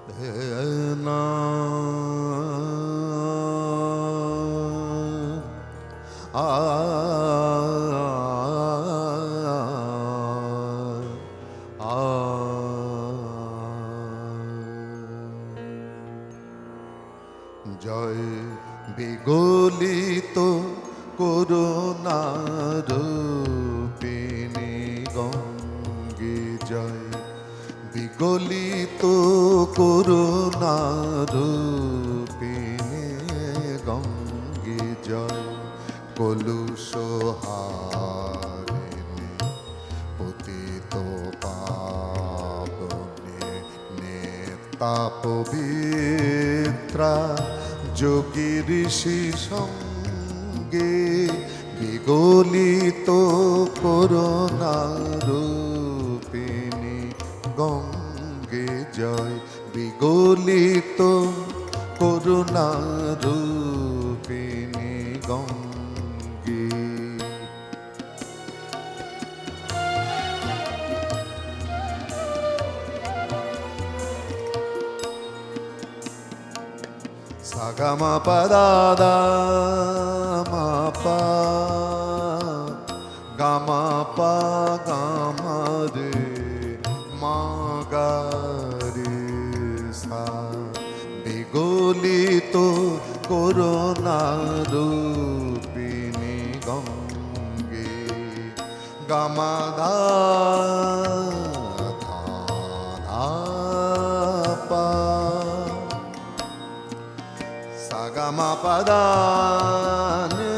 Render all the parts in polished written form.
না জয় বিগলিত করুণা রূপিণী গঙ্গে জয় বিগলিত করুণা রূপিণী গঙ্গে জয় কলুষ হারিণী পতিত পাবনে নেতা পবিত্রা যোগী ঋষি সঙ্গে বিগলিত করুণা রূপিণী গঙ্গে জয় বিগলিত করুণা রূপিণী গঙ্গে সাগামা পদাদা মাপা গামা পা গামা রে মাগারে সা বিগলিত করুণা রূপিণী গঙ্গে গামাদা পা সাগামা পদা নে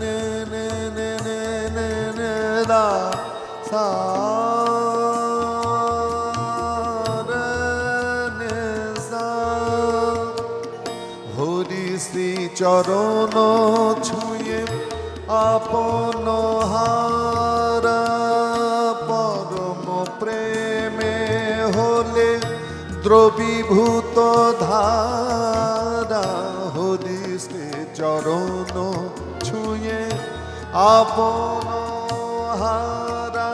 নে নে নে নে নে নে দা সা রে নে সা হরি শ্রী চরণ ছুঁয়ে আপন হারা পরম প্রেমে হলে দ্রবীভূত ধারা হরি শ্রী চরণ ছুঁয়ে আপন হারা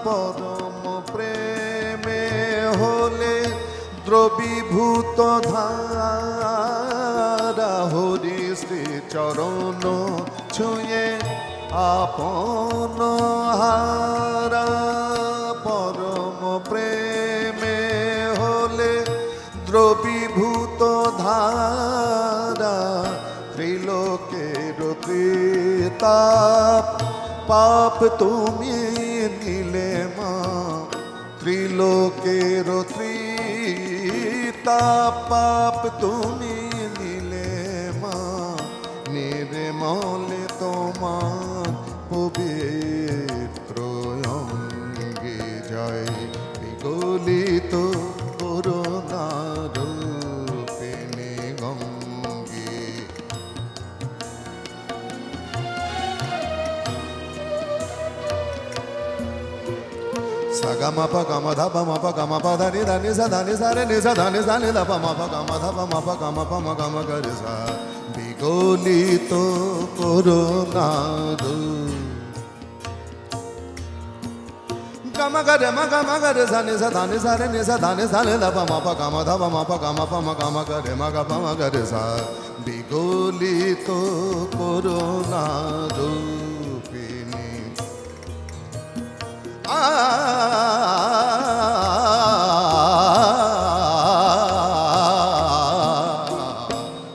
পরম প্রেমে হলে দ্রবীভূত ধারা হরি শ্রী চরণ ছুঁয়ে আপন হারা পরম প্রেমে হলে দ্রবীভূত ধারা ত্রিলোকের ত্রিতাপ পাপ তুমি নিলে মা ত্রিলোকের ত্রিতাপ পাপ তুমি নিলে মা নির্মলে তোমার পবিত্র অঙ্গে জয় বিগলিত করুণা রূপিণী গঙ্গে সাগামা পা গামা ধা পা মা পা গামা পা ধা নি ধা নি সা ধা নি সা রে নি সা ধা নি সা নি ধা পা মা পা গামা ধা পা মা পা গামা পা মা গামা গা রে সা বিগলিত করুণা গামা গা রে মা গামা গা রে সা নি সা ধা নি সা রে নি সা ধা নি সা নি ধা পা মা পা গামা ধা পা মা পা গামা পা মা গামা গা রে মা গা পা মা গা রে সা বিগলিত করুণা রূপিণী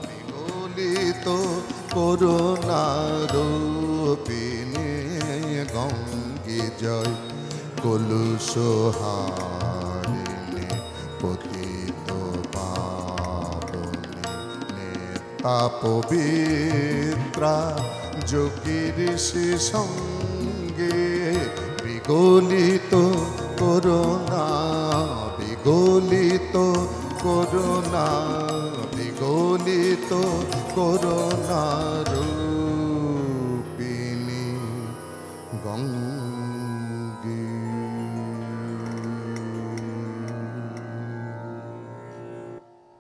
বিগলিত করুণা রূপিণী গঙ্গে জয় কলুষ হারিণী পতিত পাবনে নেতা পবিত্রা যোগী ঋষি সঙ্গে বিগলিত করুণা বিগলিত করুণা বিগলিত করুণা